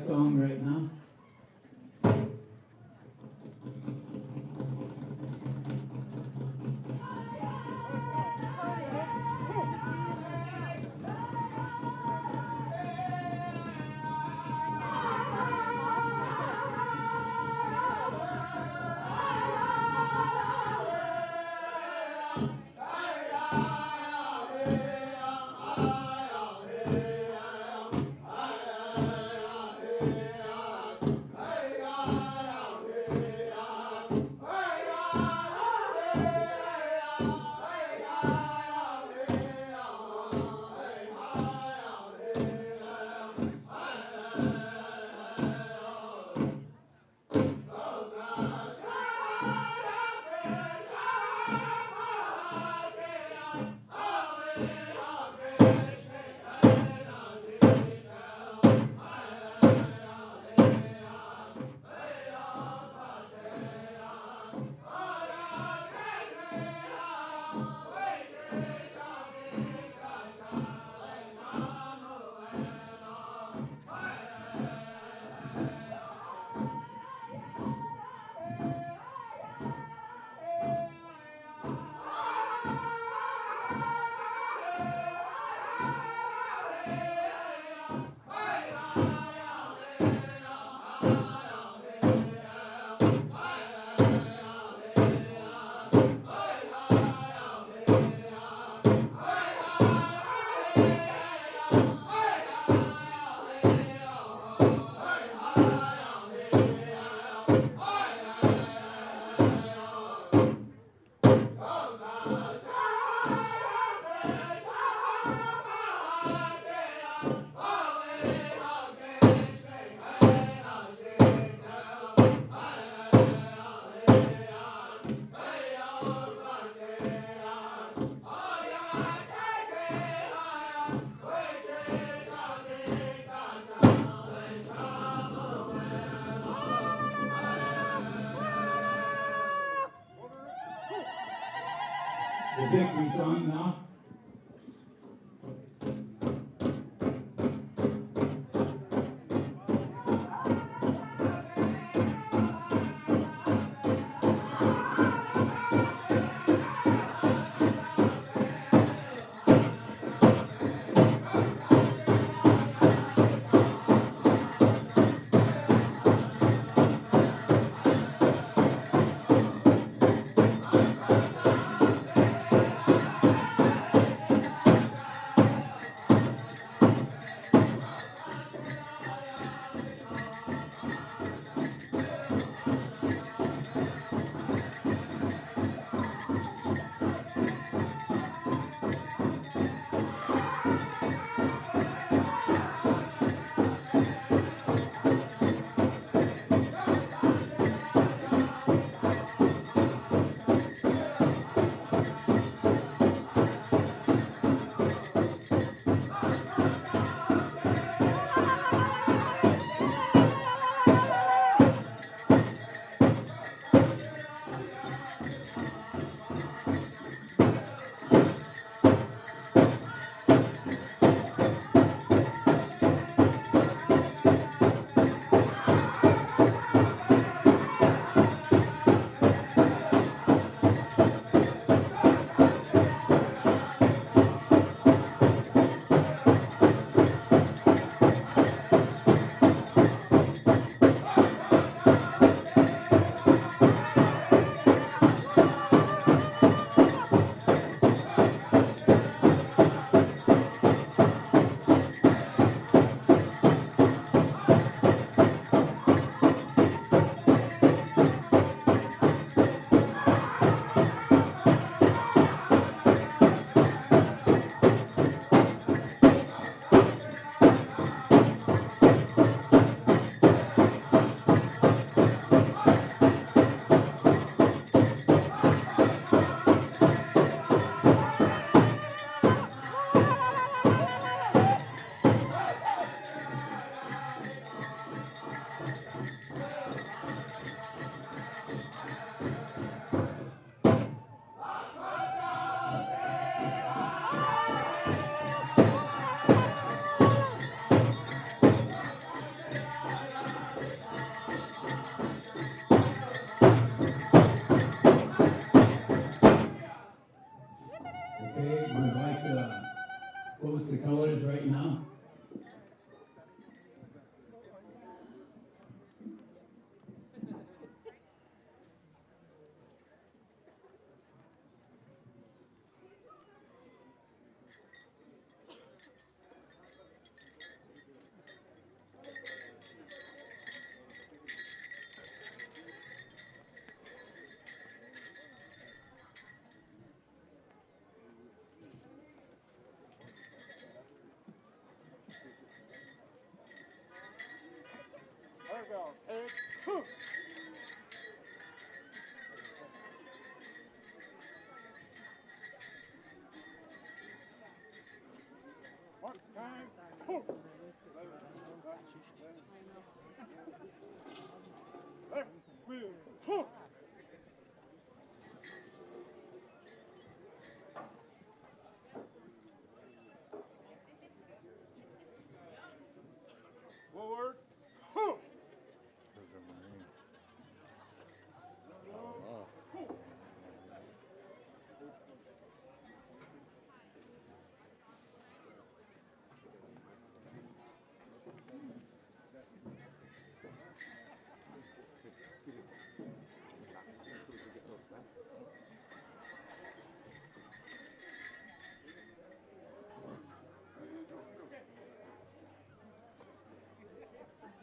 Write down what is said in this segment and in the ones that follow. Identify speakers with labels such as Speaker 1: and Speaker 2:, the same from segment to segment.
Speaker 1: song right now. The victory song now.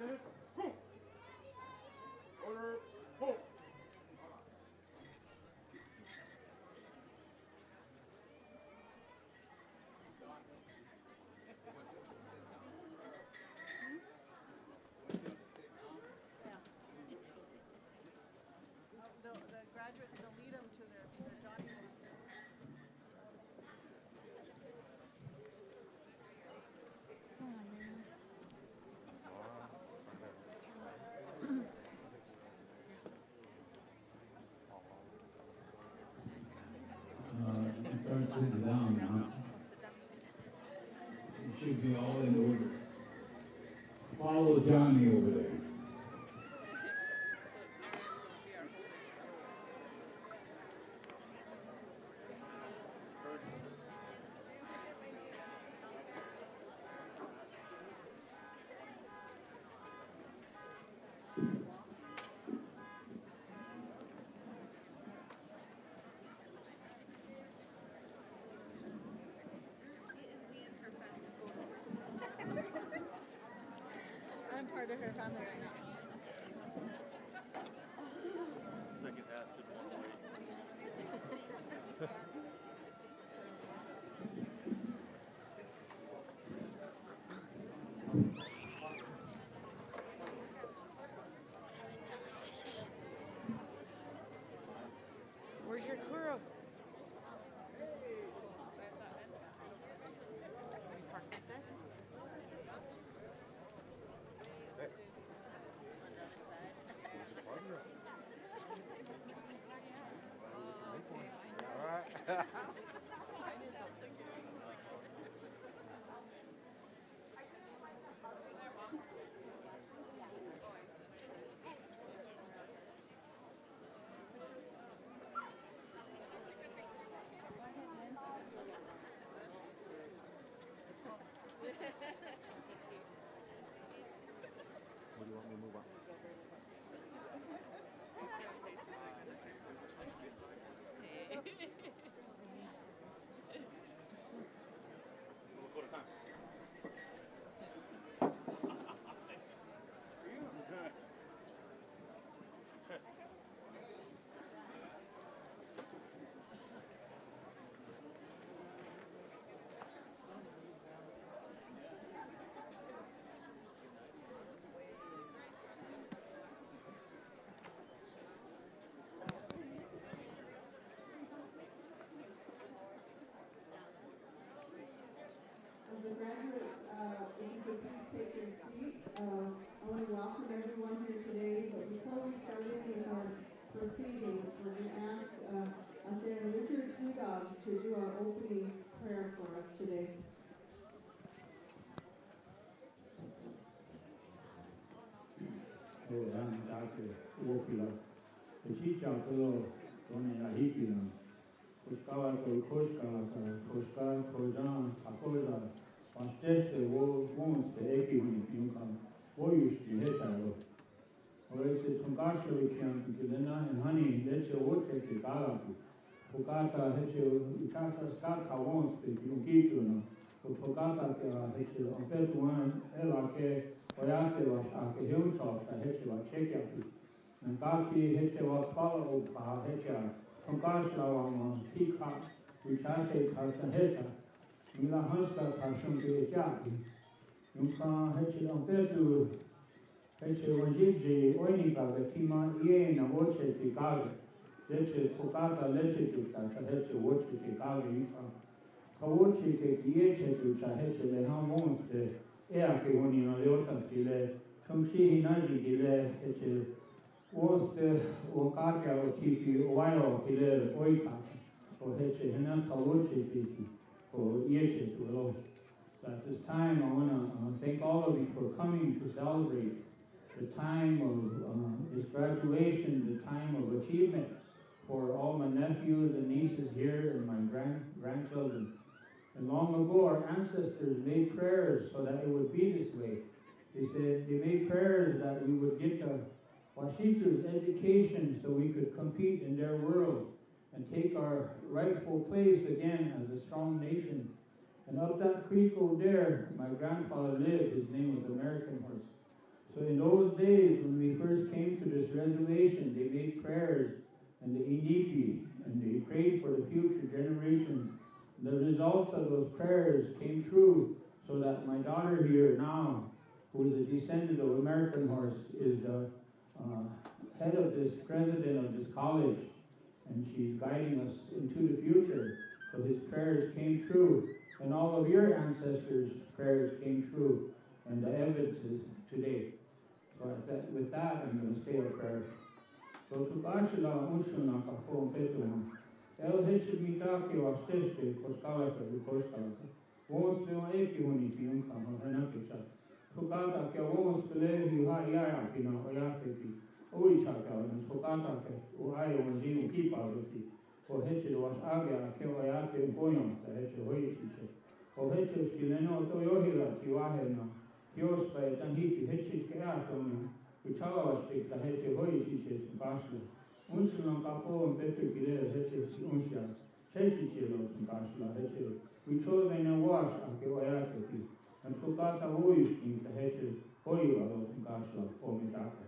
Speaker 2: The graduates, they'll lead them to their Johnny.
Speaker 1: Start sitting down now. You should be all in order. Follow Johnny over there.
Speaker 2: I'm part of her family right now.
Speaker 3: Second half to the story.
Speaker 2: Where's your crew? Park right there.
Speaker 3: All right.
Speaker 2: I did something.
Speaker 3: What do you want me to move on? Lakota times.
Speaker 4: As the graduates, if you could please take your seat. I want to welcome everyone here today, but before we start with our proceedings, we're going to ask again Richard Two Dogs to do our opening prayer for us today.
Speaker 1: Dr. Oglala. The chicha kilo on Yahikina. Kuskala Kuskal Kojan Takoja. Pasteste wons the Ekihun Yunkan. Voyushki Hetaro. Or it's a Tungasha Kian Kilena and honey, let's your water to Galapu. Pukata Hetio Uchasha Skaka wons the Yunkichuna. Pukata Hetio Ampetuan Elake. Oyate was ake himself that hetje was chekiapi. And Gaki hetje was follow pa hetje. Tungasla on Pika, which I say Carson Hetcha. Mila Hanska Carson Japi. Yunka hetje on Petu hetje was Jiji, Oinika, the Tima Yen, and Watche Picard. Leche Pukata Leche Tuka, hetje Watche Picard. Kawochi ke Yeche Tucha hetje le Hamons de. Ea che con una leota che le chungshi hinaji che le che oste o kakia o tipi o waio che le oika o heche hinan kawochi piki o yeche to lo. So at this time I want to thank all of you for coming to celebrate the time of this graduation, the time of achievement for all my nephews and nieces here and my grandchildren. And long ago, our ancestors made prayers so that it would be this way. They said they made prayers that we would get the Washichu's education so we could compete in their world and take our rightful place again as a strong nation. And up that creek over there, my grandfather lived. His name was American Horse. So in those days, when we first came to this reservation, they made prayers and the inipi, and they prayed for the future generations. The results of those prayers came true, so that my daughter here now, who is a descendant of American Horse, is the head of this, president of this college, and she's guiding us into the future. So his prayers came true, and all of your ancestors' prayers came true, and the evidence is today. So with that, I'm going to say a prayer. So to Kashila Ushuna Kapo Petuma, El Heshimita Wasteste, Koskalaka, Koskalaka, Wons Leon Eki Huni Piunka, Henakisha, Tukata Kawons Pelehi Hayaya Pina, Oyateki, Oishaka, and Tukata, Uhayo, Zinu Kipa, or Hetched was Agia, Keoyate, Boyam, the Hetched Hoyichi, or Hetched Shileno, Toyohila, Tiwahena, Kios by Tanhiki, Hetched Keaton, which was take the Hetched Hoyichi, Kashla, Unsulan Kapo and Petru Kile, Hetched Unsia, Chechichilo, Kashla, Hetched, we chose in a wash, Keoyate, and Tukata Hoyishi, the Hetched Hoyla, Kashla, or Mitaka.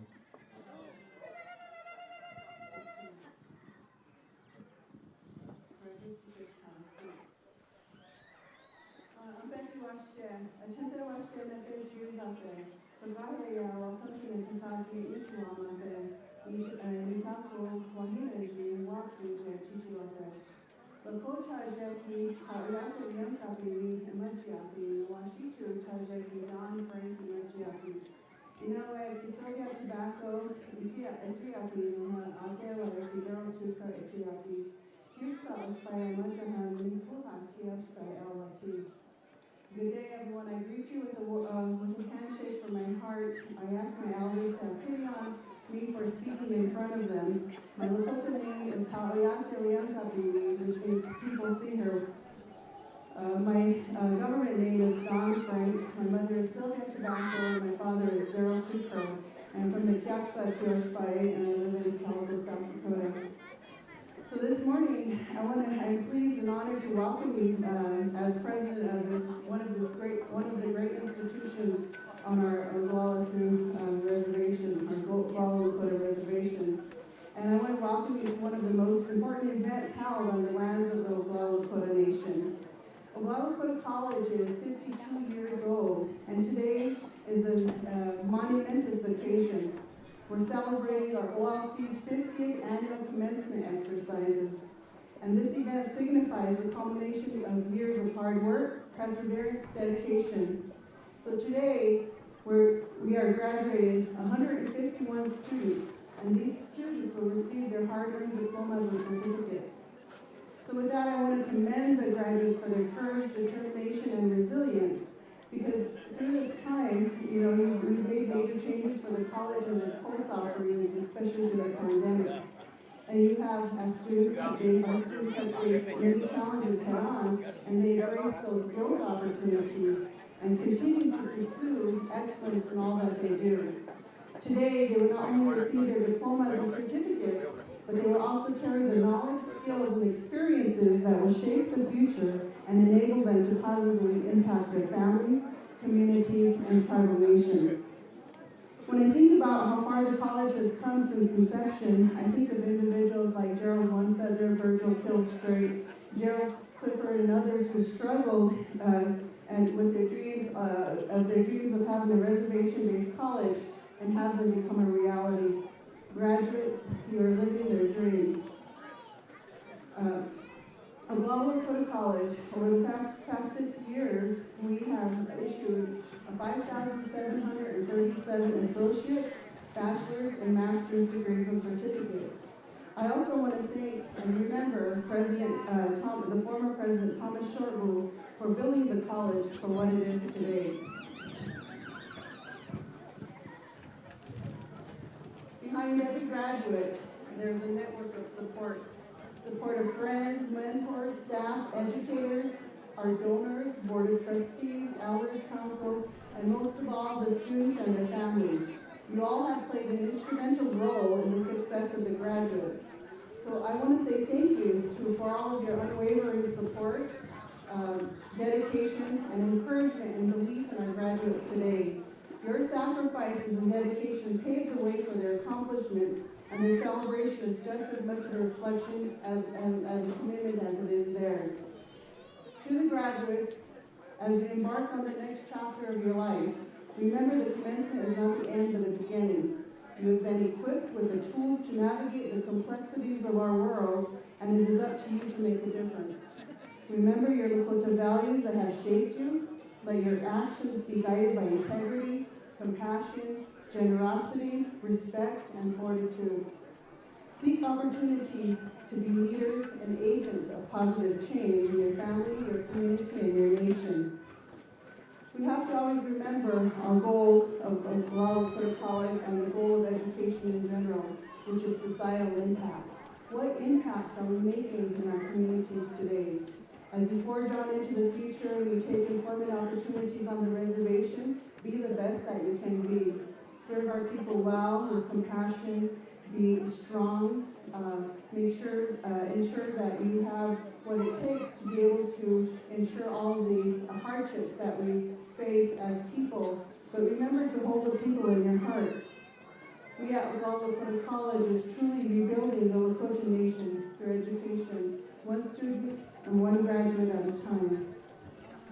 Speaker 4: Lakota Jackie, Tauyata Yamkapi, Emachiapi, Washichu Tajaki, Don Frankie Machiapi. Inawe, Kisoya Tobacco, Etiapi, Atewa, Fidel Tuka Etiapi, Kusa Aspire Matahan, Nipuha, Tiaspire Elati. Good day, everyone. I greet you with a handshake from my heart. I ask my elders to have pity on me for speaking in front of them. My Lakota name is Taoyate Riankapi, which means people see her. My government name is Don Frank. My mother is Sylvia Tobacco, and my father is Daryl Tukro. I'm from the Kiaksa Tuashpai, and I live in Calico, South Dakota. So this morning, I'm pleased and honored to welcome you as president of one of the great institutions on our Oglala Sioux reservation, our Oglala Lakota reservation. And I want to welcome you to one of the most important events held on the lands of the Oglala Lakota Nation. Oglala Lakota College is 52 years old, and today is a monumentous occasion. We're celebrating our OLC's 50th annual commencement exercises. And this event signifies the culmination of years of hard work, perseverance, dedication. So today, we are graduating 151 students, and these students will receive their hard-earned diplomas and certificates. So with that, I want to commend the graduates for their courage, determination, and resilience, because through this time, we've made major changes for the college and the course offerings, especially through the pandemic. And you have, as students, our students have faced many challenges head on, and they embrace those growth opportunities and continue to pursue excellence in all that they do. Today, they will not only receive their diplomas and certificates, but they will also carry the knowledge, skills, and experiences that will shape the future and enable them to positively impact their families, communities, and tribal nations. When I think about how far the college has come since inception, I think of individuals like Gerald Onefeather, Virgil Killstraight, Gerald Clifford, and others who struggled and with their dreams of having a reservation-based college and have them become a reality. Graduates, you are living their dream. Oglala Lakota College, over the past 50 years, we have issued 5,737 associate, bachelor's, and master's degrees and certificates. I also want to thank and remember the former President Thomas Shortbull for building the college for what it is today. Behind every graduate, there's a network of support. Support of friends, mentors, staff, educators, our donors, board of trustees, elders council, and most of all, the students and their families. You all have played an instrumental role in the success of the graduates. So I want to say thank you for all of your unwavering support, dedication, and encouragement and belief in our graduates today. Your sacrifices and dedication paved the way for their accomplishments, and their celebration is just as much a reflection as a commitment as it is theirs. To the graduates, as you embark on the next chapter of your life, remember the commencement is not the end but a beginning. You have been equipped with the tools to navigate the complexities of our world, and it is up to you to make a difference. Remember your Lakota values that have shaped you. Let your actions be guided by integrity, compassion, generosity, respect, and fortitude. Seek opportunities to be leaders and agents of positive change in your family, your community, and your nation. We have to always remember our goal of Oglala College and the goal of education in general, which is societal impact. What impact are we making in our communities today? As you forge on into the future and you take employment opportunities on the reservation, be the best that you can be. Serve our people well with compassion, be strong, ensure that you have what it takes to be able to ensure all the hardships that we face as people. But remember to hold the people in your heart. We at Oglala College is truly rebuilding the Lakota nation through education, one student and one graduate at a time.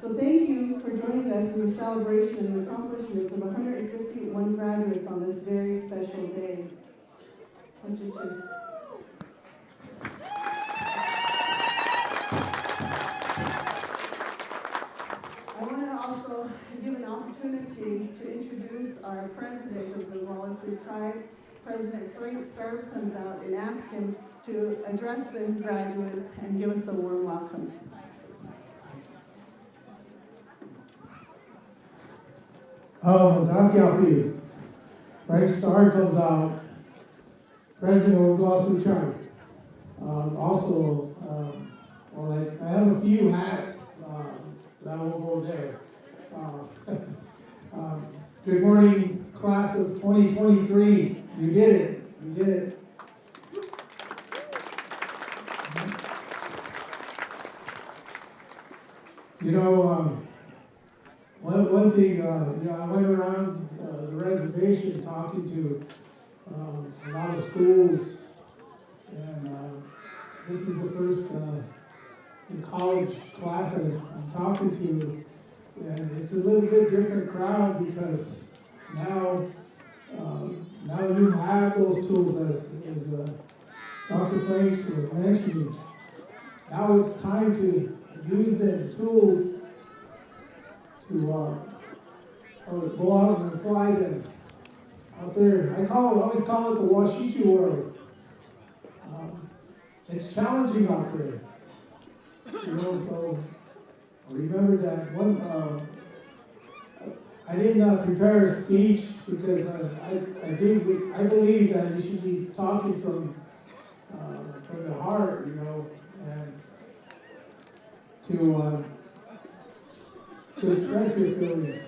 Speaker 4: So thank you for joining us in the celebration and accomplishments of 151 graduates on this very special day. I want to also give an opportunity to introduce our president of the Oglala Tribe. President Frank Starr comes out and ask him to address the graduates and give us a warm welcome.
Speaker 5: Frank Starr comes out, President of Oglala Tribe. I have a few hats, but I won't go there. Good morning, class of 2023. You did it. You did it. You know, one thing, I went around the reservation talking to a lot of schools, and this is the first college class I'm talking to, and it's a little bit different crowd because now you have those tools as Dr. Franks was mentioning. Now it's time to use them tools to go out and apply them out there. I always call it the Washichu world. It's challenging out there. So remember that one. I didn't prepare a speech because I believe that you should be talking from the heart, and to express your feelings.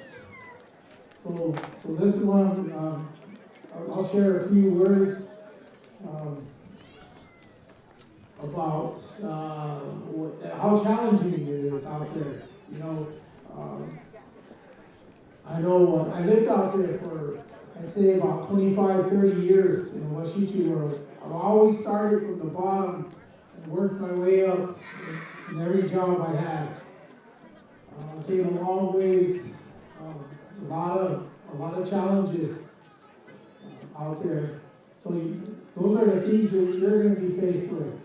Speaker 5: So this is what I'll share a few words about how challenging it is out there. I know I lived out there for, I'd say, about 25, 30 years in the Washichu world. I've always started from the bottom and worked my way up in every job I had. Came a long ways, a lot of challenges out there. So those are the things that you're going to be faced with.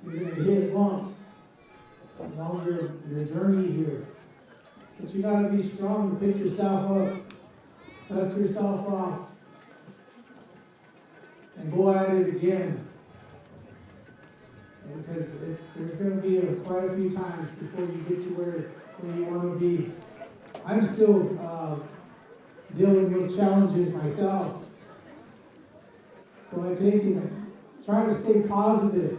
Speaker 5: You're going to hit bumps along your journey here. But you got to be strong and pick yourself up, dust yourself off, and go at it again. Because there's going to be quite a few times before you get to where you want to be. I'm still dealing with challenges myself. So I take it, try to stay positive.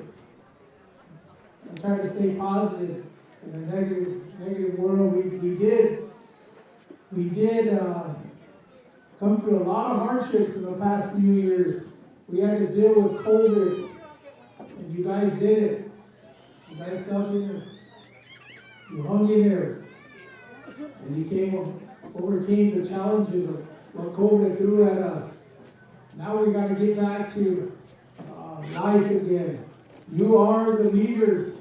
Speaker 5: I try to stay positive in a negative world. We did come through a lot of hardships in the past few years. We had to deal with COVID, and you guys did it. You guys stuck in there. You hung in there, and you overcame the challenges what COVID threw at us. Now we got to get back to life again. You are the leaders.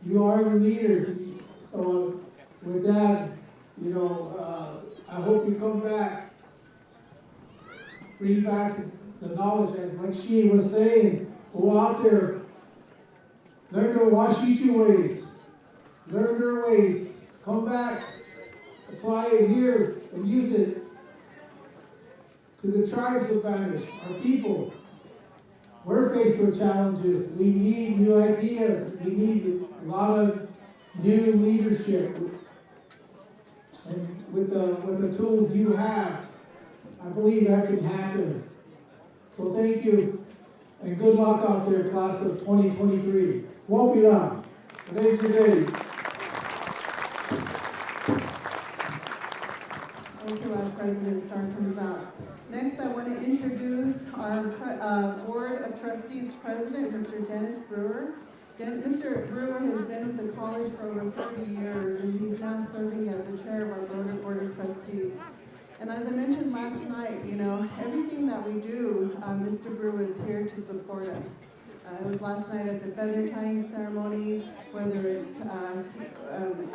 Speaker 5: You are the leaders. So with that, I hope you come back, bring back the knowledge, as like she was saying, go out there, learn the Washichu ways, learn their ways, come back, apply it here, and use it to the tribes of Spanish, our people. We're faced with challenges. We need new ideas. We need a lot of new leadership. And with the tools you have, I believe that can happen. So thank you, and good luck out there, class of 2023. Wopila. Today's your day.
Speaker 4: Oglala President Star comes out. Next, I want to introduce our Board of Trustees President, Mr. Dennis Brewer. Mr. Brewer has been with the college for over 30 years, and he's now serving as the chair of our Board of Trustees. And as I mentioned last night, everything that we do, Mr. Brewer is here to support us. It was last night at the feather tying ceremony, whether it's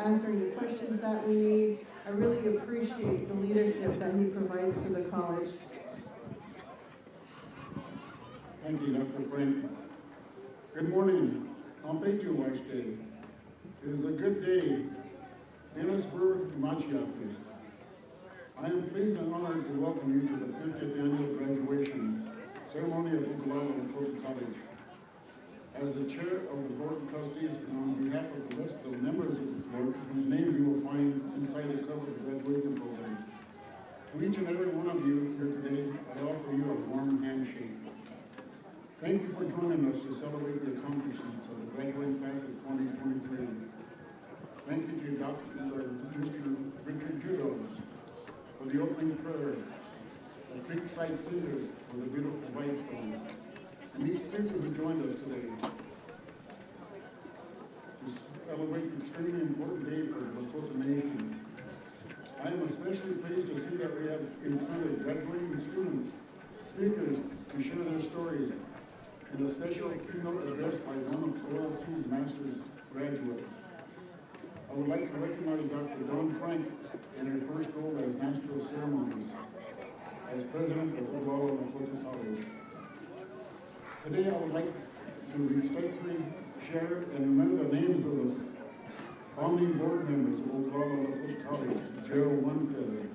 Speaker 4: answering the questions that we need. I really appreciate the leadership that he provides to the college.
Speaker 6: Thank you, Dr. Frank. Good morning. Ampetu Washte. It is a good day. Dennis Brewer Machiate. I am pleased and honored to welcome you to the 50th annual graduation ceremony of Oglala Lakota College. As the chair of the Board of Trustees and on behalf of the rest of the members of the board, whose names you will find inside the cover of the graduation program, to each and every one of you here today, I offer you a warm handshake. Thank you for joining us to celebrate the accomplishments of the graduating class of 2023. Thank you to Mr. Richard Judos for the opening prayer, the Creekside Singers for the beautiful white song, and each speaker who joined us today to celebrate the extremely important day for the Lakota Nation. I am especially pleased to see that we have included graduating students, speakers to share their stories, and a special keynote address by one of OLC's master's graduates. I would like to recognize Dr. Dawn Frank in her first role as Master of Ceremonies, as President of Oglala Lakota College. Today I would like to respectfully share and remember the names of the founding board members of Oglala Lakota College: Gerald Onefeather,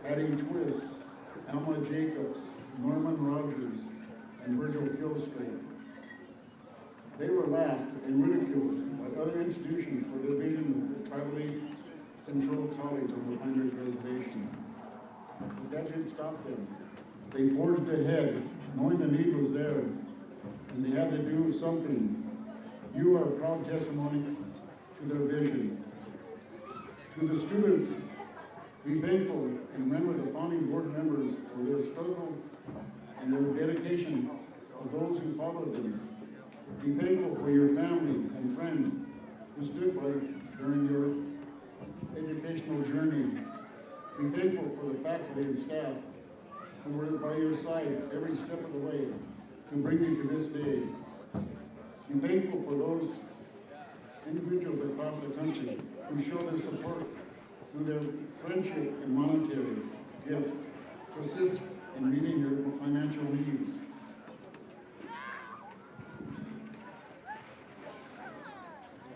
Speaker 6: Patty Twist, Alma Jacobs, Norman Rogers, and Virgil Kilstraight. They were laughed and ridiculed by other institutions for their vision of the tribally controlled college on the Pine Ridge Reservation. But that didn't stop them. They forged ahead, knowing the need was there, and they had to do something. You are a proud testimony to their vision. To the students, be thankful and remember the founding board members for their struggle and their dedication of those who followed them. Be thankful for your family and friends who stood by during your educational journey. Be thankful for the faculty and staff who were by your side every step of the way to bring you to this day. Be thankful for those individuals across the country who show their support through their friendship and monetary gifts to assist in meeting your financial needs.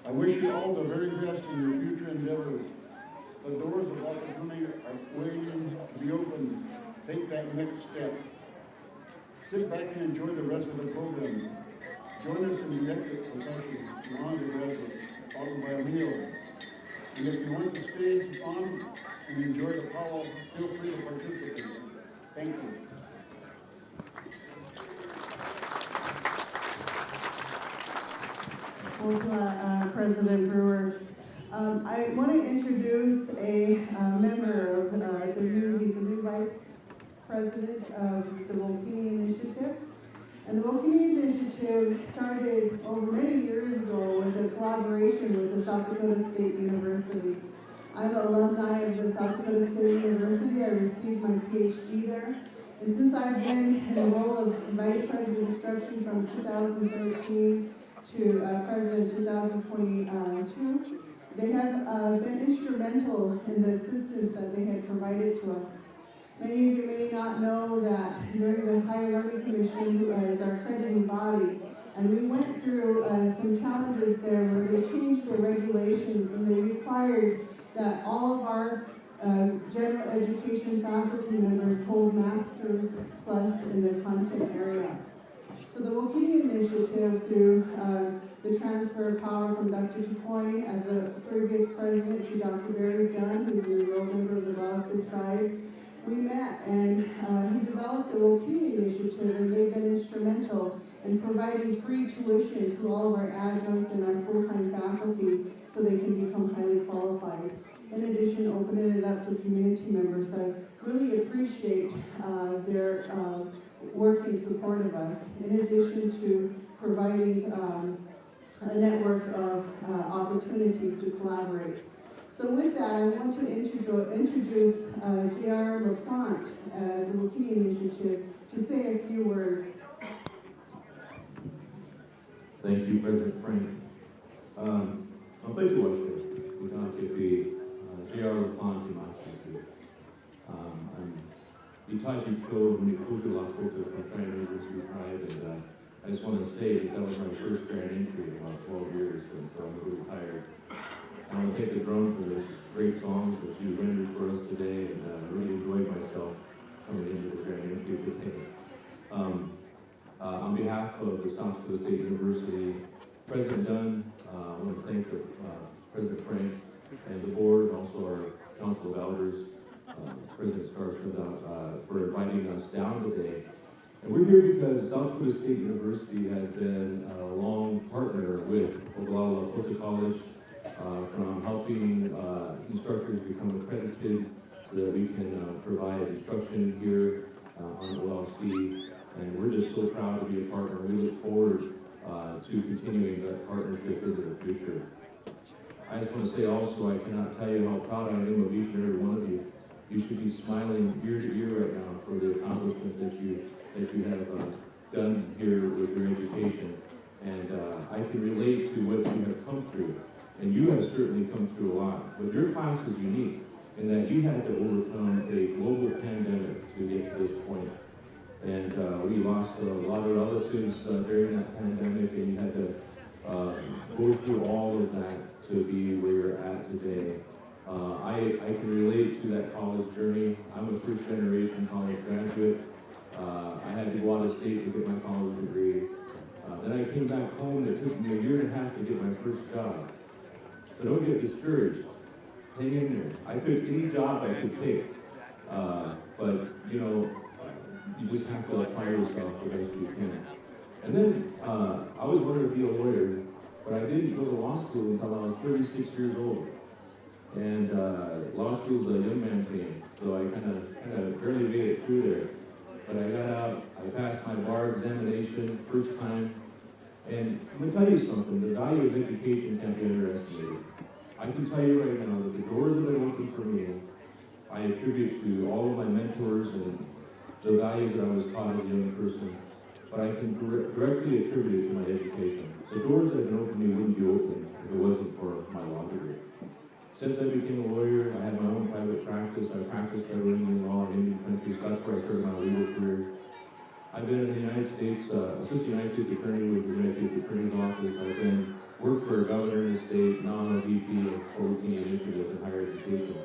Speaker 6: I wish you all the very best in your future endeavors. The doors of opportunity are waiting to be opened. Take that next step. Sit back and enjoy the rest of the program. Join us in the exit procession to honor the graduates, followed by a meal. And if you want to stay on and enjoy the powwow, feel free to participate. Thank you.
Speaker 4: President Brewer. I want to introduce a member of he's a new vice president of the Wokini Initiative. And the Wokini Initiative started over many years ago with a collaboration with the South Dakota State University. I'm an alumni of the South Dakota State University. I received my PhD there. And since I've been in the role of Vice President of Instruction from 2013 to President 2022, they have been instrumental in the assistance that they had provided to us. Many of you may not know that during the Higher Learning Commission, who is our accrediting body, and we went through some challenges there where they changed the regulations and they required that all of our general education faculty members hold Masters Plus in the content area. So the Wokini Initiative, through the transfer of power from Dr. Chicoine as the previous president to Dr. Barry Dunn, who's an enrolled member of the Oglala tribe, we met and he developed the Wokini Initiative, and they've been instrumental in providing free tuition to all of our adjunct and our full-time faculty so they can become highly qualified. In addition, opening it up to community members. I really appreciate their work in support of us, in addition to providing a network of opportunities to collaborate. So with that, I want to introduce J.R. LaPlante as the Wokini Initiative to say a few words.
Speaker 7: Thank you, President Frank. I'll thank you, Washington. We can't get the J.R. LaPlante in Washington. I'm Itachi Cho, Lakota, Lakota from China University Tribe, and I just want to say that was my first grand entry in about 12 years, and so I'm really tired. I want to thank the drone for those great songs that you rendered for us today, and I really enjoyed myself coming into the grand entry today. On behalf of the South Dakota State University, President Dunn, I want to thank President Frank and the board, also our Council of Elders, President Skarsgård, for inviting us down today. And we're here because South Dakota State University has been a long partner with Oglala Lakota College, from helping instructors become accredited so that we can provide instruction here on OLC. And we're just so proud to be a partner. We look forward to continuing that partnership into the future. I just want to say also, I cannot tell you how proud I am of each and every one of you. You should be smiling ear to ear right now for the accomplishment that you have done here with your education. And I can relate to what you have come through. And you have certainly come through a lot. But your class is unique in that you had to overcome a global pandemic to get to this point. And we lost a lot of relatives during that pandemic, and you had to go through all of that to be where you're at today. I can relate to that college journey. I'm a first-generation college graduate. I had to go out of state to get my college degree. Then I came back home, and it took me a year and a half to get my first job. So don't get discouraged. Hang in there. I took any job I could take. But, you know, you just have to apply yourself the best you can. And then I was wanting to be a lawyer, but I didn't go to law school until I was 36 years old. And law school's a young man's game, so I kind of barely made it through there. But I got out, I passed my bar examination first time. And I'm going to tell you something, the value of education can't be underestimated. I can tell you right now that the doors that have opened for me, I attribute to all of my mentors and the values that I was taught as a young person, but I can directly attribute it to my education. The doors that have been opened to me wouldn't be open if it wasn't for my law degree. Since I became a lawyer, I had my own private practice. I practiced federal Indian law in Indian countries. That's where I started my legal career. I've been in the United States, assistant United States attorney with the United States Attorney's Office. I've worked for a governor in the state, now I'm a VP of Forward-Looking Initiatives in higher education.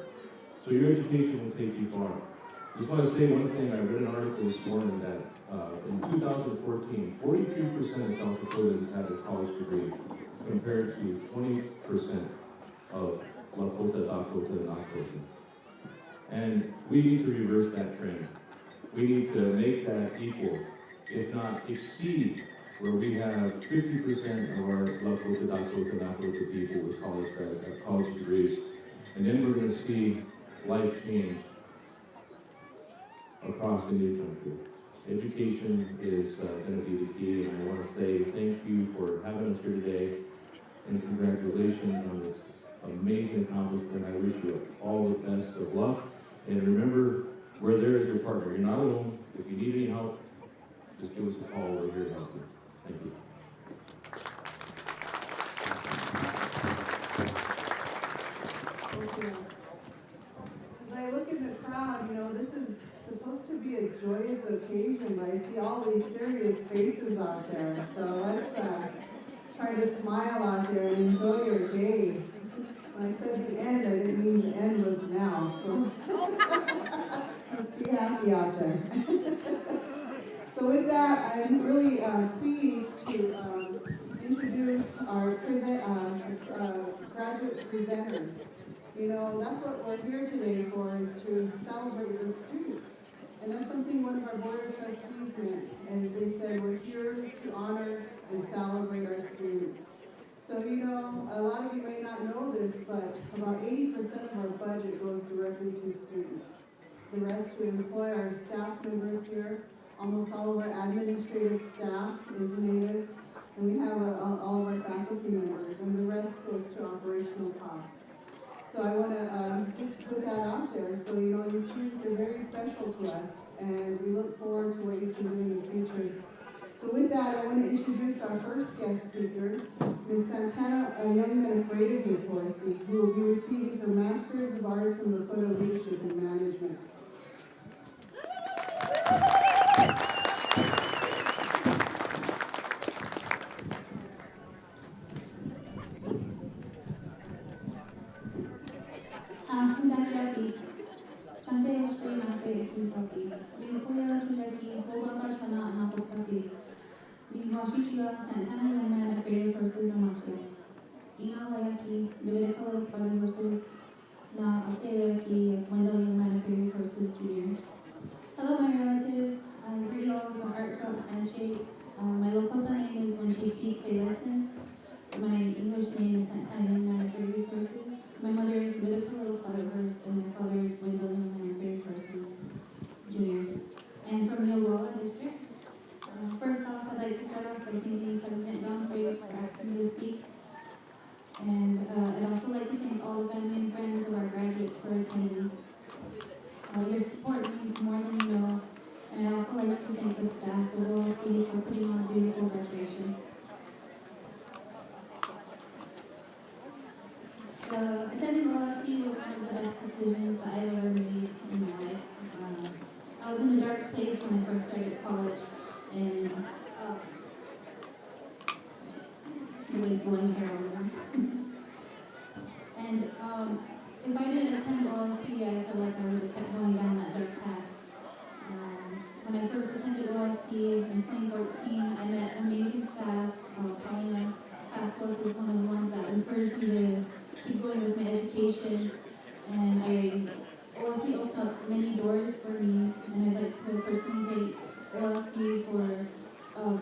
Speaker 7: So your education will take you far. I just want to say one thing. I read an article this morning that in 2014, 43% of South Dakotans had a college degree, compared to 20% of Lakota, Dakota, and Nakota. And we need to reverse that trend. We need to make that equal, if not exceed, where we have 50% of our Lakota, Dakota, Nakota people with college degrees. And then we're going to see life change across the new country. Education is going to be the key, and I want to say thank you for having us here today, and congratulations on this amazing amazing accomplishment. I wish you all the best of luck. And remember, we're there as your partner. You're not alone. If you need any help, just give us a call. We're here to help you. Thank you.
Speaker 4: Thank you. As I look in the crowd, this is supposed to be a joyous occasion, but I see all these serious faces out there. So let's try to smile out there and enjoy your day. When I said the end, I didn't mean the end was now. So just be happy out there. So with that, I'm really pleased to introduce our graduate presenters. That's what we're here today for, is to celebrate the students. And that's something one of our board of trustees meant, and they said we're here to honor and celebrate our students. So a lot of you may not know this, but about 80% of our budget goes directly to students. The rest to employ our staff members here. Almost all of our administrative staff is native, and we have all of our faculty members, and the rest goes to operational costs. So I want to just put that out there. So you students are very special to us, and we look forward to what you can do in the future. So with that, I want to introduce our first guest speaker, Ms. Santana, a young man afraid of his horses, who will be receiving her Master's of Arts in Lakota Leadership and Management.
Speaker 8: Santana young man afraid of horses and macho. Inawayaki, Dominico's fighting horses. Na Akewaki, Wendell young man afraid of horses junior. Hello, my relatives. I greet you all with a heartfelt handshake. My Lakota name is When She Speaks, They Listen. My English name is Santana young man afraid of horses. My mother is Dominico's fighting horse, and my father is Wendell young man afraid of horses junior. And from the Oglala district. First off, I'd like to start off by thanking President Don Freitas for asking me to speak. And I'd also like to thank all the family and friends of our graduates for attending. Your support means more than you know. And I'd also like to thank the staff of OLC for putting on a beautiful graduation. So attending OLC was one of the best decisions that I've ever made in my life. I was in a dark place when I first started college. And everybody's blowing hair over there. And if I didn't attend OLC, I feel like I would have kept going down that dark path. When I first attended OLC in 2014, I met amazing staff. Paulina Fastwork was one of the ones that encouraged me to keep going with my education. And OLC opened up many doors for me, and I'd like to personally thank OLC for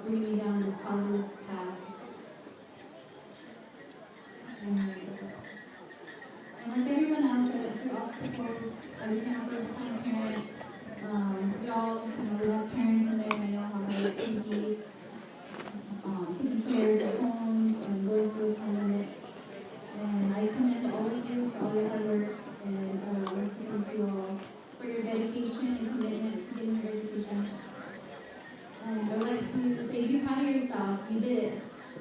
Speaker 8: bringing me down this positive path. And like everyone else, I went through obstacles. I became a first-time parent. We all, we have parents in there, and I know how hard it can be. Taking care of their homes and going through a pandemic. And I commend all of you for all your hard work, and I would like to thank you all for your dedication and commitment to getting your education. And I would like to say, be proud of yourself. You did it.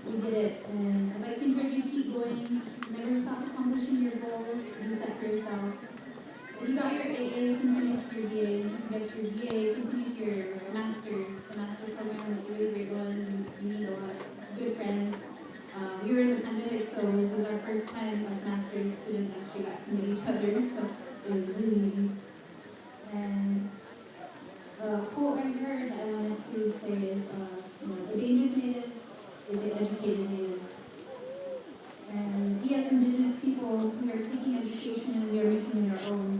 Speaker 8: You did it. And I'd like to encourage you to keep going. Never stop accomplishing your goals you set for yourself. If you got your AA, continue to your BA. If you got your BA, continue to your master's. The master's program is a really great one. You meet a lot of good friends. We were in the pandemic, so this was our first time as master's students actually got to meet each other. So it was Zoom meetings. And the quote I heard that I wanted to say is, a dangerous native is an educated native. And we as Indigenous people, we are taking education and we are making it our own.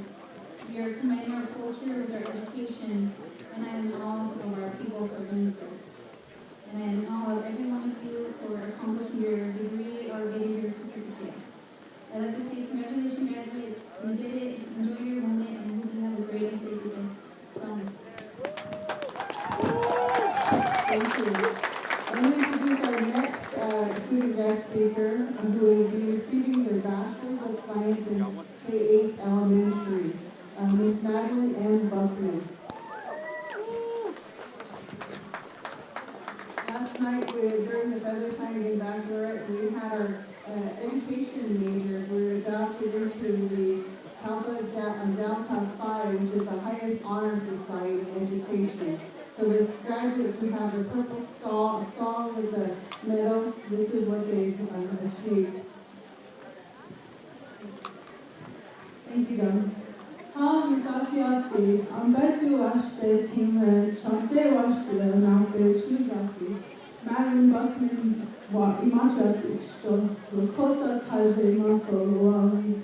Speaker 8: We are combining our culture with our education, and I am in awe of our people for doing so. And I am in awe of every one of you for accomplishing your degree or getting your certificate. I'd like to say congratulations, graduates. You did it. Enjoy your moment, and hope you have a great and safe weekend.
Speaker 4: Thank you. I'm going to introduce our next student guest speaker, who will be receiving their Bachelor's of Science education majors were adopted into the Downtown 5, which is the highest honor society in education. So this graduates who have the purple skull with the medal, this is what they've achieved.
Speaker 8: Thank you, Don. Hamikatiati, Ambetu Ashte Kimre, Chante Washte, Nampe Chujaki, Madam Buckman, Imachati, Lakota Kaje Mako, Luali,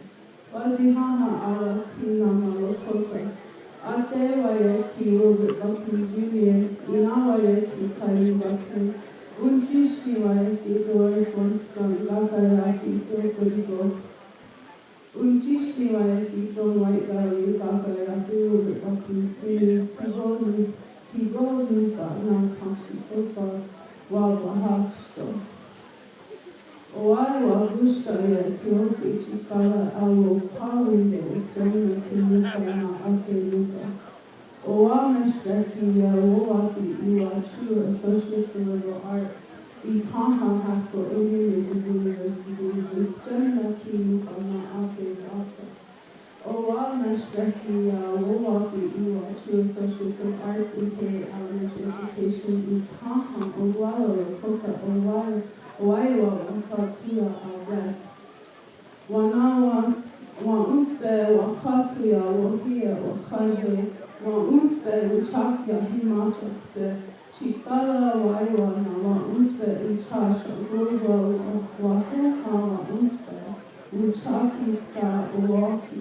Speaker 8: Wazihaha Ala Tinama Lakota, Ate Wayaki, Robert Buckman Jr., Inawayaki, Kari Buckman, Unjishi Wayaki, Doris Wanskan, Gakaraki, Dokodigo, Unjishi Wayaki, John White Valley, Gakaraki, Robert Buckman Sr., Tigo Nuka, Namkashi, Tofa, Wabahaksto. Owai Wagusta Yatiopi, Chikala, Awo, Pawinde, Jana Kinuka, Ake Nuka. Owameshtaki, Yawowapi, Iwa, True Associates in Liberal Arts, Itaha Haskell Indian Nations University, with Jana Kinuka, Ake Zata. Owameshtaki, Yawowapi, Iwa, True Associates in Arts, aka Elementary Education, Itaha, Oglala, Lakota, Waiwa Wakatua Awe. Wanawas, Wauspe, Wakatua, Wahia, Wakaje, Wauspe, Uchakia, Himachak, Chikala, Waiwa, Wauspe, Uchasha, Gurwa, Wahuha, Wauspe, Uchaki, Uwaki,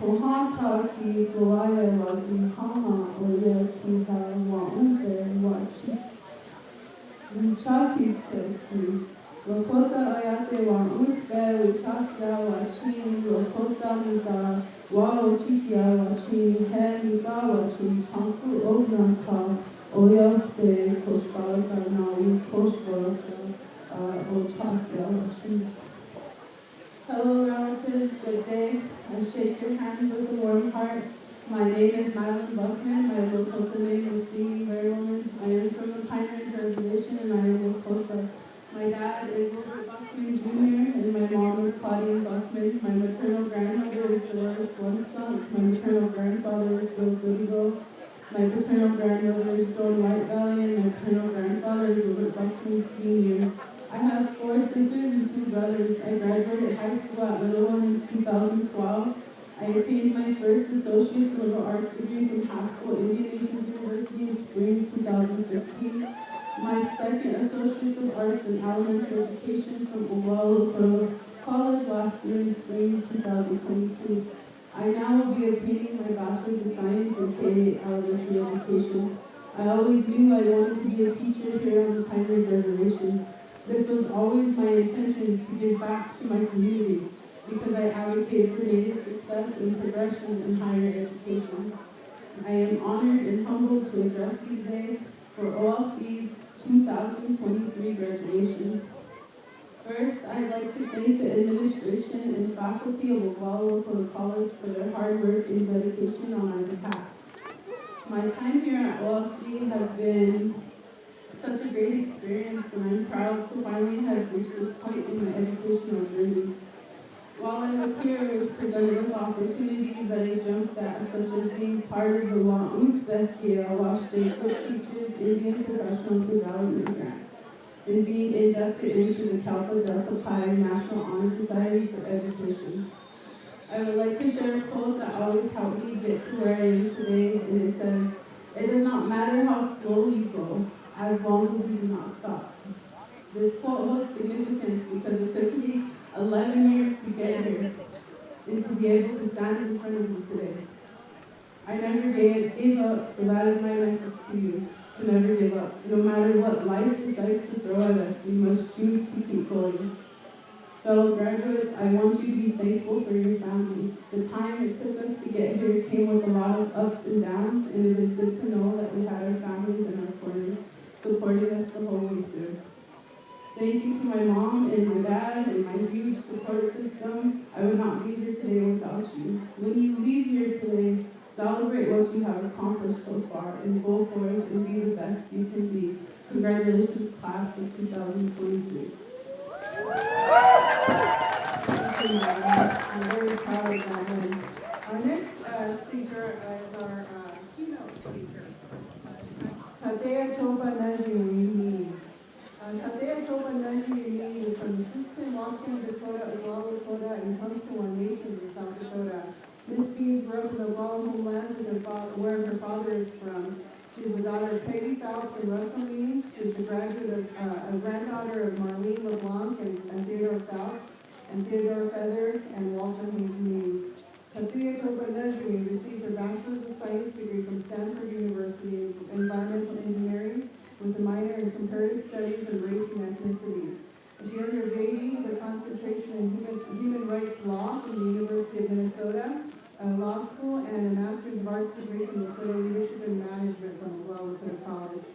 Speaker 8: Kohata, Kis, Waya, Wazihaha, Oya, Kiha, Waumpe, Wachi. Uchaki Keki, Lakota Ayate wa Uspe, Uchakia wa Chin, Lakota Nika, Wao Chikia wa Chin, He Nika wa Chin, Chanku Ognaka, Oyate, Koshbalaka, Nawi, Koshbalaka, Uchakia wa Chin. Hello relatives, good day. I shake your hand with a warm heart. My name is Madeline Buckman. My Lakota name is Singing Bear Woman. I am from the Pine Ridge Reservation and I am Lakota. My dad is Robert Buckman Jr. and my mom is Claudia Buckman. My maternal grandmother is Dolores Blumskunk. My maternal grandfather is Bill Goodigo. My paternal grandmother is Joan White Valley and my paternal grandfather is Robert Buckman Sr. I have 4 sisters and 2 brothers. I graduated high school at Little One in 2012. I attained my first Associate's in Liberal Arts degree from Haskell Indian Nations University in spring 2015. My second Associate's of Arts in Elementary Education from Oglala College last year in spring 2022. I now will be obtaining my Bachelor's of Science in K-8 Elementary Education. I always knew I wanted to be a teacher here on the Pine Ridge Reservation. This was always my intention to give back to my community, because I advocate for Native success and progression in higher education. I am honored and humbled to address you today for OLC's 2023 graduation. First, I'd like to thank the administration and faculty of Oglala Lakota College for their hard work and dedication on our behalf. My time here at OLC has been such a great experience, and I'm proud to finally have reached this point in my educational journey. While I was here, I was presented with opportunities that I jumped at, such as being part of the Wa Uzbekia Washte Cook Teachers Indian Professional Development Grant, and being inducted into the Kalpa Delta Pi National Honor Society for Education. I would like to share a quote that always helped me get to where I am today, and it says, "It does not matter how slow you go, as long as you do not stop." This quote holds significance because it took me 11 years to get here and to be able to stand in front of you today. I never gave up, so that is my message to you, to never give up. No matter what life decides to throw at us, we must choose to keep going. Fellow graduates, I want you to be thankful for your families. The time it took us to get here came with a lot of ups and downs, and it is good to know that we had our families in our corners, supporting us the whole way through. Thank you to my mom and my dad and my huge support system. I would not be here today without you. When you leave here today, celebrate what you have accomplished so far and go for it and be the best you can be. Congratulations, class of 2023.
Speaker 4: Diane. Our next speaker is our keynote speaker, Tadea Toba Naji means. Tadea Toba Naji means is from the Sistan, Wahkian Dakota, Oglala Lakota, and Huntsville Nations in South Dakota. Miss Beans grew up in the Oglala homeland where her father is from. She is the daughter of Peggy Phelps and Russell Means. She is the a granddaughter of Marlene LeBlanc and Theodore Phelps, and Theodore Feather and Walter Means. Tatuya Toba Najmi received her Bachelor's of Science degree from Stanford University in Environmental Engineering with a minor in Comparative Studies and Race and Ethnicity. She earned her JD with a concentration in Human Rights Law from the University of Minnesota Law School and a Master's of Arts degree from Lakota Leadership and Management from Lakota College.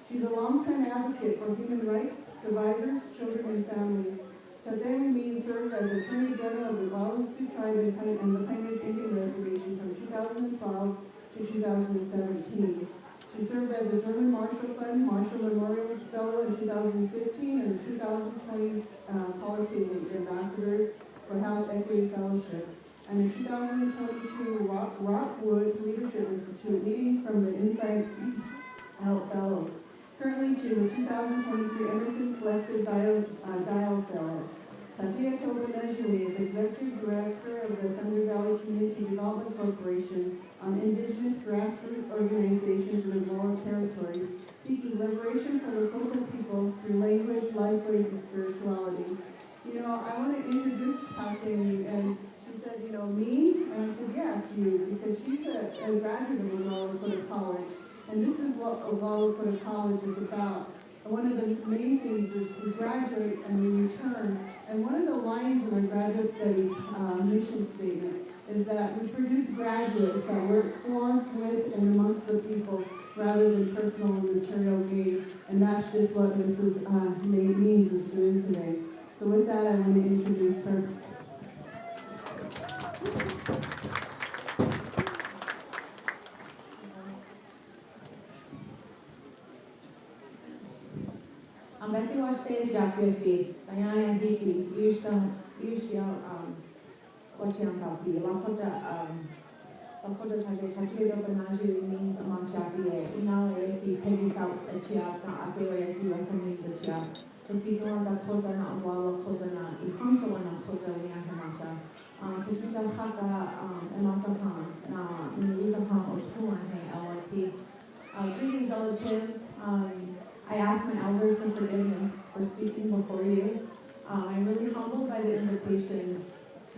Speaker 4: She's a long-time advocate for human rights, survivors, children, and families. Tademi Means served as Attorney General of the Oglala Sioux Tribe and the Pine Ridge Indian Reservation from 2012 to 2017. She served as a German Marshall Fund Marshall Memorial Fellow in 2015 and 2020 Policy Ambassadors for Health Equity Fellowship, and in 2022 Rockwood Leadership Institute leading from the Inside Out Fellow. Currently, she is a 2023 Emerson Collective Dial Fellow. Tatia Toba Najmi is Executive Director of the Thunder Valley Community Development Corporation on Indigenous Grassroots Organizations in the Oglala Territory, seeking liberation for Lakota people through language, lifeways, and spirituality. You know, I want to introduce Tatia, and she said, you know, me? And I said, yes, you, because she's a graduate of Oglala Lakota College. And this is what Oglala Lakota College is about. And one of the main things is we graduate and we return. And one of the lines in our graduate studies mission statement is that we produce graduates that work for, with, and amongst the people rather than personal and material gain. And that's just what Mrs. Means is doing today. So with that, I want to introduce her.
Speaker 9: I'm going to watch the documentary. Diana Hiki, Yushka, Wachiampi, Lakota Tatuya Banaji means Amanchapi, Ina Eki, Peggy Phelps, Echiap, Atewa Eki, Russell means Echiap, Sasito Dakota, Oglala Lakota, Ihanto, Lakota, Niakamata, Kututa Haka, Ematahan, Nizahan, Otuan, LRT. Greetings, relatives. I ask my elders for forgiveness for speaking before you. I'm really humbled by the invitation.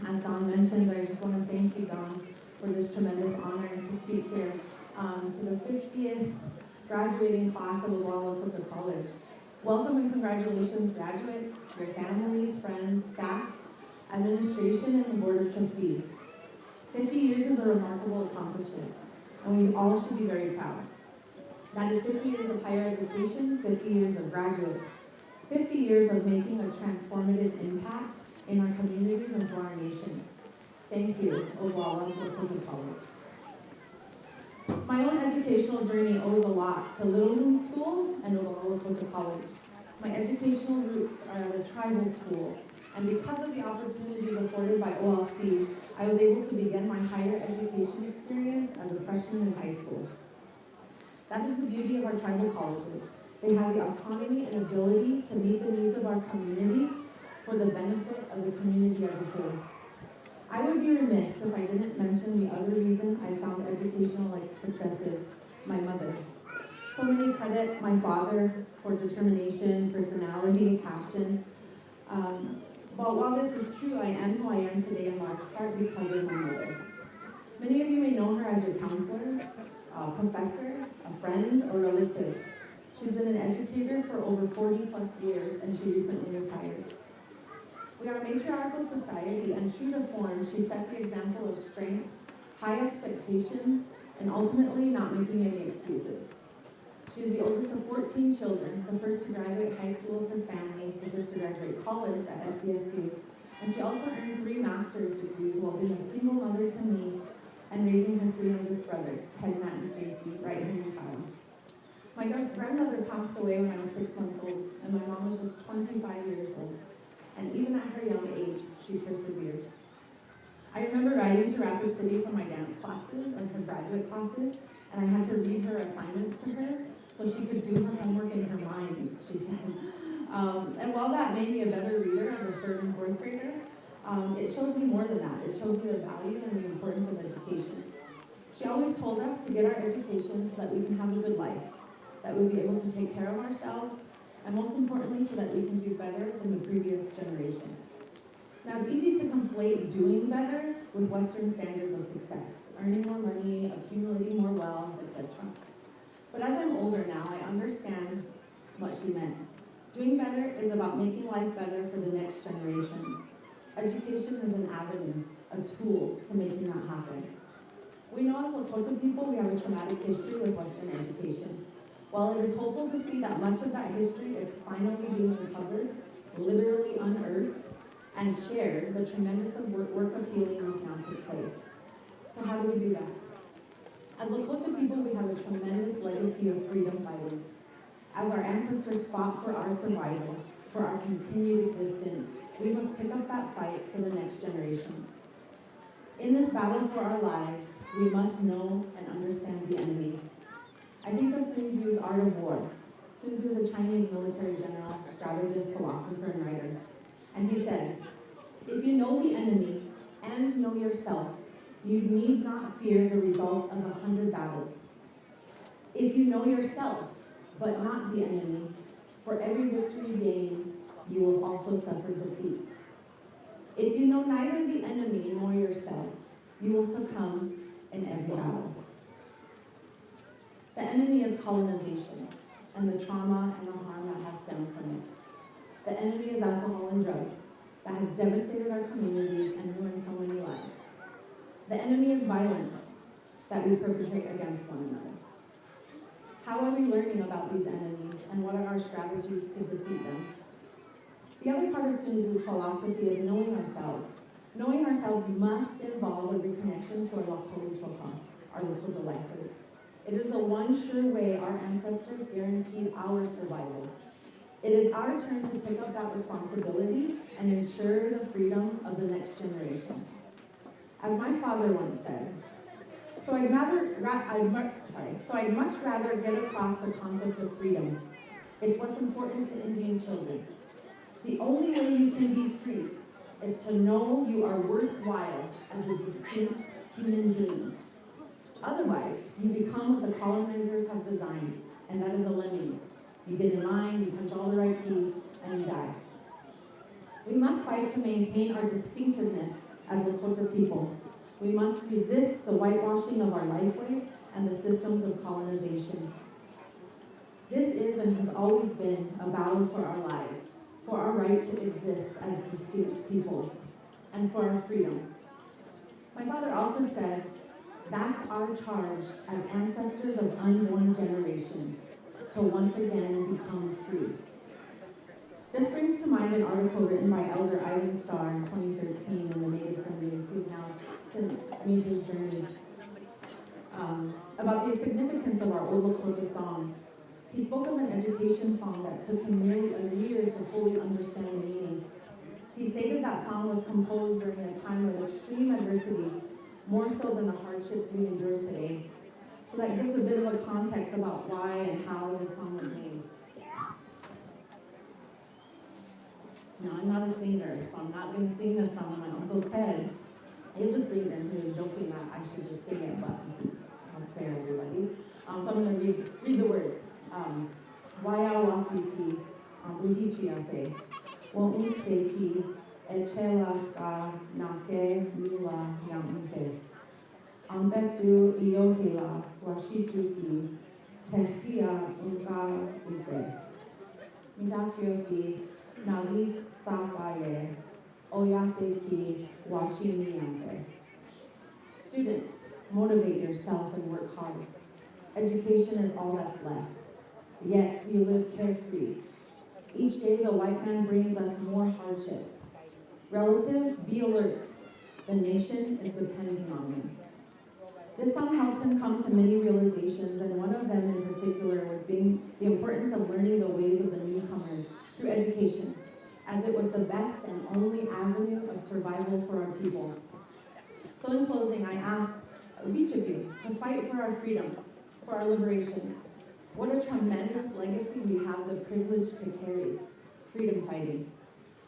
Speaker 9: As Don mentioned, I just want to thank you, Don, for this tremendous honor to speak here to the 50th graduating class of Oglala Lakota College. Welcome and congratulations, graduates, your families, friends, staff, administration, and the Board of Trustees. 50 years is a remarkable accomplishment, and we all should be very proud. That is 50 years of higher education, 50 years of graduates, 50 years of making a transformative impact in our communities and for our nation. Thank you, Oglala Lakota College. My own educational journey owes a lot to Little Moon School and Oglala Lakota College. My educational roots are at a tribal school, and because of the opportunities afforded by OLC, I was able to begin my higher education experience as a freshman in high school. That is the beauty of our tribal colleges. They have the autonomy and ability to meet the needs of our community for the benefit of the community as a whole. I would be remiss if I didn't mention the other reason I found educational successes, my mother. So many credit my father for determination, personality, passion. But while this is true, I am who I am today in large part because of my mother. Many of you may know her as your counselor, a professor, a friend, or relative. She's been an educator for over 40 plus years, and she recently retired. We are a matriarchal society, and true to form, she set the example of strength, high expectations, and ultimately not making any excuses. She is the oldest of 14 children, the first to graduate high school with her family, the first to graduate college at SDSU, and she also earned 3 master's degrees while being a single mother to me and raising her 3 youngest brothers, Ted, Matt, and Stacy, right here in Kyle. My grandmother passed away when I was 6 months old, and my mom was just 25 years old. And even at her young age, she persevered. I remember Rapid City for my dance classes and her graduate classes, and I had to read her assignments to her so she could do her homework in her mind, she said. And while that made me a better reader as a 3rd and 4th grader, it showed me more than that. It showed me the value and the importance of education. She always told us to get our education so that we can have a good life, that we'll be able to take care of ourselves, and most importantly, so that we can do better than the previous generation. Now, it's easy to conflate doing better with Western standards of success, earning more money, accumulating more wealth, etc. But as I'm older now, I understand what she meant. Doing better is about making life better for the next generations. Education is an avenue, a tool to making that happen. We know as Lakota people, we have a traumatic history with Western education. While it is hopeful to see that much of that history is finally being recovered, literally unearthed, and shared, the tremendous work of healing must now take place. So how do we do that? As Lakota people, we have a tremendous legacy of freedom fighting. As our ancestors fought for our survival, for our continued existence, we must pick up that fight for the next generations. In this battle for our lives, we must know and understand the enemy. I think of Sun Tzu's Art of War. Sun Tzu is a Chinese military general, strategist, philosopher, and writer. And he said, if you know the enemy and know yourself, you need not fear the result of 100 battles. If you know yourself, but not the enemy, for every victory gained, you will also suffer defeat. If you know neither the enemy nor yourself, you will succumb in every battle. The enemy is colonization, and the trauma and the harm that has stemmed from it. The enemy is alcohol and drugs, that has devastated our communities and ruined so many lives. The enemy is violence, that we perpetrate against one another. How are we learning about these enemies, and what are our strategies to defeat them? The other part of Sun Tzu's philosophy is knowing ourselves. Knowing ourselves must involve a reconnection to our Lakota, our Lakota life root. It is the one sure way our ancestors guaranteed our survival. It is our turn to pick up that responsibility and ensure the freedom of the next generation. As my father once said, so I'd much rather get across the concept of freedom. It's what's important to Indian children. The only way you can be free is to know you are worthwhile as a distinct human being. Otherwise, you become what the colonizers have designed, and that is a lemming. You get in line, you punch all the right keys, and you die. We must fight to maintain our distinctiveness as Lakota people. We must resist the whitewashing of our lifeways and the systems of colonization. This is and has always been a battle for our lives, for our right to exist as distinct peoples, and for our freedom. My father also said, that's our charge as ancestors of unborn generations, to once again become free. This brings to mind an article written by Elder Ivan Starr in 2013 in the Native Sun News, who's now since made his journey, about the significance of our old Lakota songs. He spoke of an education song that took him nearly a year to fully understand the meaning. He stated that song was composed during a time of extreme adversity, more so than the hardships we endure today. So that gives a bit of a context about why and how this song was made. Now, I'm not a singer, so I'm not going to sing this song. My Uncle Ted is a singer, and he was joking that I should just sing it, but I'll spare everybody. So I'm going to read the words. Waya wakiki, uhichiape, won'usteki, echelatka nake lula yampe. Ambetu iohila washituki, tehia unga upe. Midakyoki, nalik sakaye, oyateki wachimiampe. Students, motivate yourself and work hard. Education is all that's left. Yet we live carefree. Each day the white man brings us more hardships. Relatives, be alert. The nation is depending on you. This song helped him come to many realizations, and one of them in particular was the importance of learning the ways of the newcomers through education, as it was the best and only avenue of survival for our people. So in closing, I ask of each of you to fight for our freedom, for our liberation. What a tremendous legacy we have the privilege to carry, freedom fighting.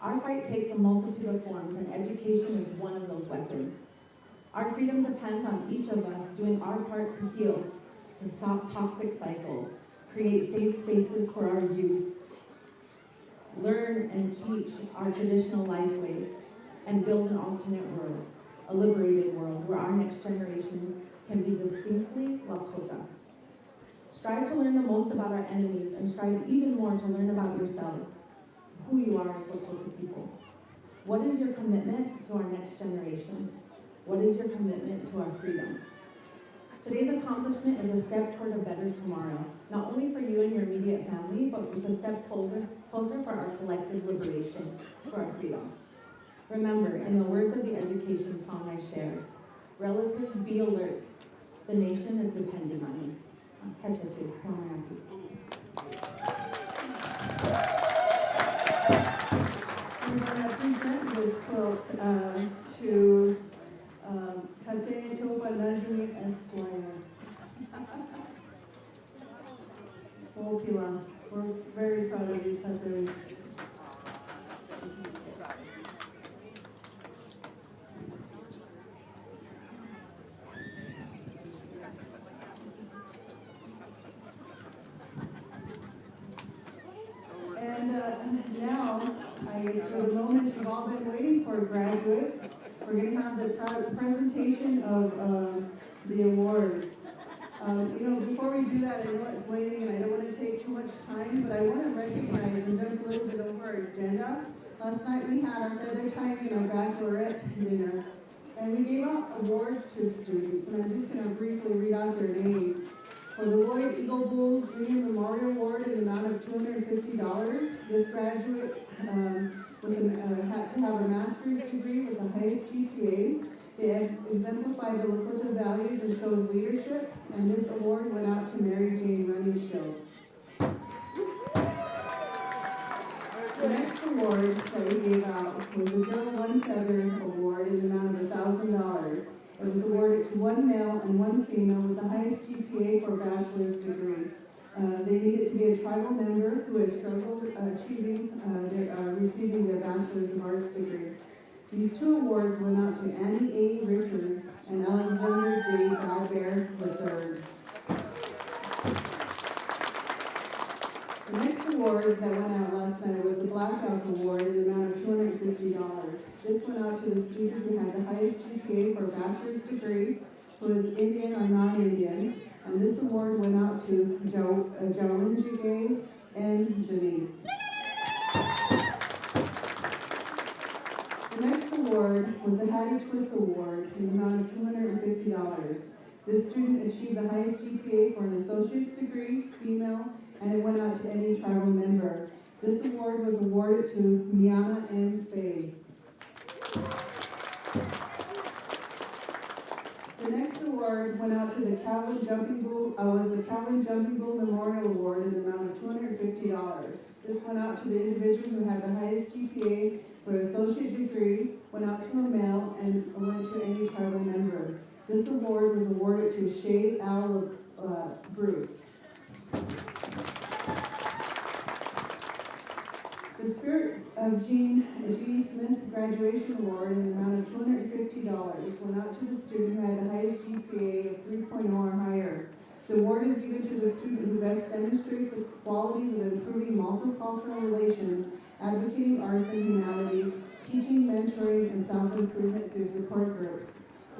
Speaker 9: Our fight takes a multitude of forms, and education is one of those weapons. Our freedom depends on each of us doing our part to heal, to stop toxic cycles, create safe spaces for our youth, learn and teach our traditional life ways, and build an alternate world, a liberated world where our next generations can be distinctly Lakota. Strive to learn the most about our enemies and strive even more to learn about yourselves, who you are as Lakota people. What is your commitment to our next generations? What is your commitment to our freedom? Today's accomplishment is a step toward a better tomorrow, not only for you and your immediate family, but it's a step closer for our collective liberation, for our freedom. Remember, in the words of the education song I shared, relatives be alert, the nation is depending on you. Catch you too.
Speaker 4: I'm going to present this quilt to Tate Toba Najmi Esquire. Oglala. We're very proud of you, Tate. And now, I guess for the moment you've all been waiting for, graduates, we're going to have the presentation of the awards. Before we do that, I know it's waiting and I don't want to take too much time, but I want to recognize and jump a little bit over our agenda. Last night we had our feather tying and our baccalaureate dinner, and we gave out awards to students, and I'm just going to briefly read out their names. For the Lloyd Eagle Bull Junior Memorial Award in the amount of $250, this graduate had to have a master's degree with the highest GPA. They exemplify the Lakota values and shows leadership, and this award went out to Mary Jane Running Show. The next award that we gave out was the Joe One Feather Award in the amount of $1,000. It was awarded to one male and one female with the highest GPA for a bachelor's degree. They needed to be a tribal member who has struggled receiving their bachelor's of arts degree. These two awards went out to Annie A. Richards and Alexander J. Godbear III. The next award that went out last night was the Blackout Award in the amount of $250. This went out to the student who had the highest GPA for a bachelor's degree, who is Indian or non-Indian, and this award went out to Jawinjige and Janice. The next award was the Hattie Twist Award in the amount of $250. This student achieved the highest GPA for an associate's degree, female, and it went out to any tribal member. This award was awarded to Miana M. Fay. The next award went out to the Calvin Jumping Bull, Memorial Award in the amount of $250. This went out to the individual who had the highest GPA for an associate degree, went out to a male, and went to any tribal member. This award was awarded to Shay Al Bruce. The Spirit of G. Smith Graduation Award in the amount of $250 went out to the student who had the highest GPA of 3.0 or higher. The award is given to the student who best demonstrates the qualities of improving multicultural relations, advocating arts and humanities, teaching, mentoring, and self-improvement through support groups.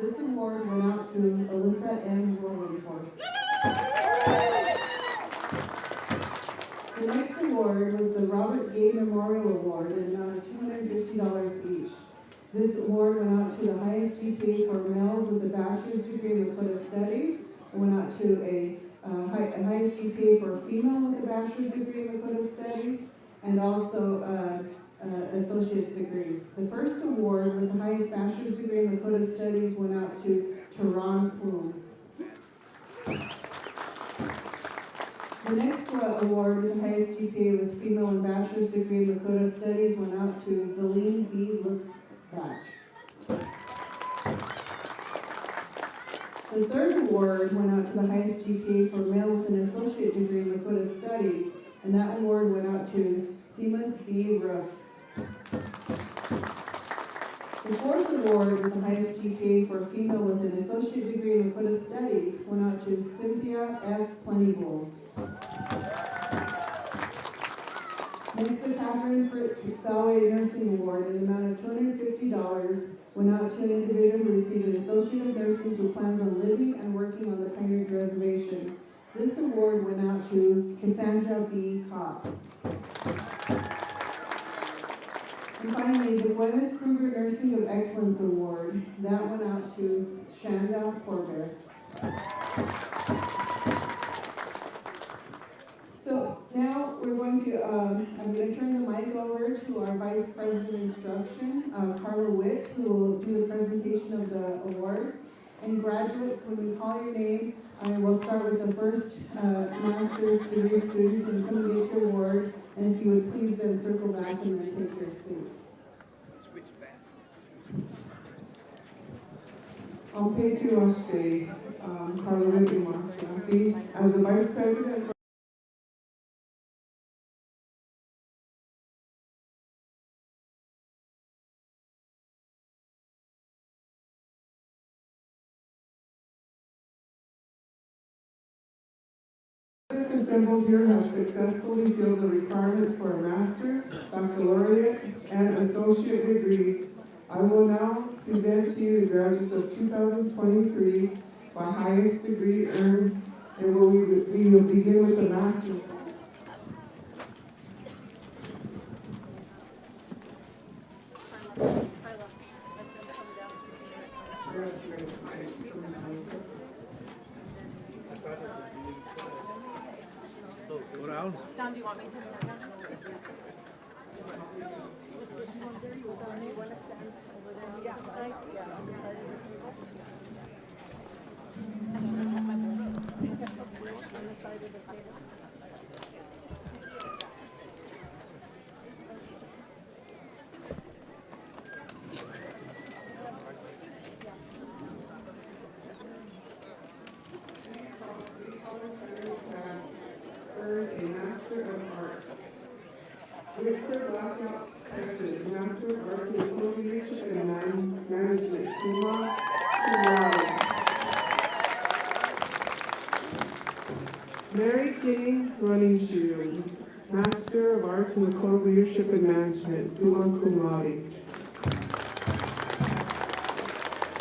Speaker 4: This award went out to Alyssa M. Williamhorse. The next award was the Robert Gay Memorial Award in the amount of $250 each. This award went out to the highest GPA for males with a bachelor's degree in Lakota Studies. It went out to a highest GPA for a female with a bachelor's degree in Lakota Studies, and also associate's degrees. The first award with the highest bachelor's degree in Lakota Studies went out to Tehran Plume. The next award with the highest GPA with female and bachelor's degree in Lakota Studies went out to Valine B. Looks Back. The third award went out to the highest GPA for male with an associate degree in Lakota Studies, and that award went out to Seamus B. Ruff. The fourth award with the highest GPA for a female with an associate degree in Lakota Studies went out to Cynthia F. Plentygold. Next, the Catherine Fritz Salway Nursing Award in the amount of $250 went out to an individual who received an Associate of Nursing who plans on living and working on the Pine Ridge Reservation. This award went out to Cassandra B. Cox. And finally, the Gwyneth Kruger Nursing of Excellence Award, that went out to Shanda Porter. So now we're going to, I'm going to turn the mic over to our Vice President of Instruction, Carla Witt, who will do the presentation of the awards. And graduates, when we call your name, we'll start with the first master's degree student and come and get your award. And if you would please then circle back and then take your seat.
Speaker 10: Ompeti Carla Witt, as the Vice President for assembled here have successfully filled the requirements for a master's, baccalaureate, and associate degrees. I will now present to you the graduates of 2023 by highest degree earned, and we will begin with the master's.
Speaker 2: Don, do you want me to stand down? Do you want to stand over there on the outside? Yeah. On the side of the table. I should have had my bowl on the side of the table.
Speaker 10: A Master of Arts. Whistler Blackout Texas, Master of Arts in Global Leadership and Management, summa cum laude. Mary Jane Runningshield, Master of Arts in Lakota Leadership and Management, summa cum laude.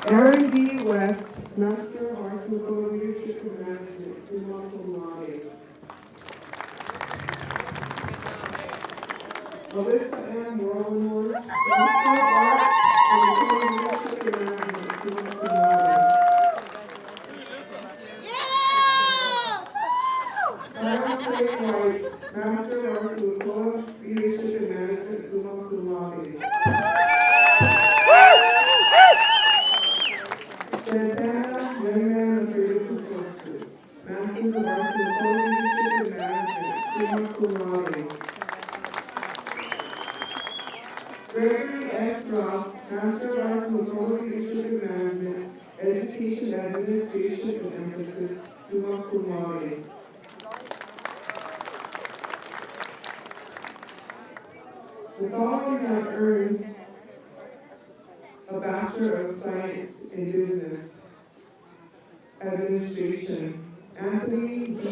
Speaker 10: Aaron D. West, Master of Arts in Lakota Leadership and Management, summa cum laude. Alyssa M. Rollmore, Master of Arts in Lakota Leadership and Management, summa cum laude. White, Master of Arts in Lakota Leadership and Management, summa cum laude. Santana Youngman of Critical Forces, Masters of Arts in Lakota Leadership and Management, summa cum laude. Gregory S. Ross, Master of Arts in Lakota Leadership and Management, Education Administration and Emphasis, summa cum laude. The following have earned a Bachelor of Science in Business Administration: Anthony B.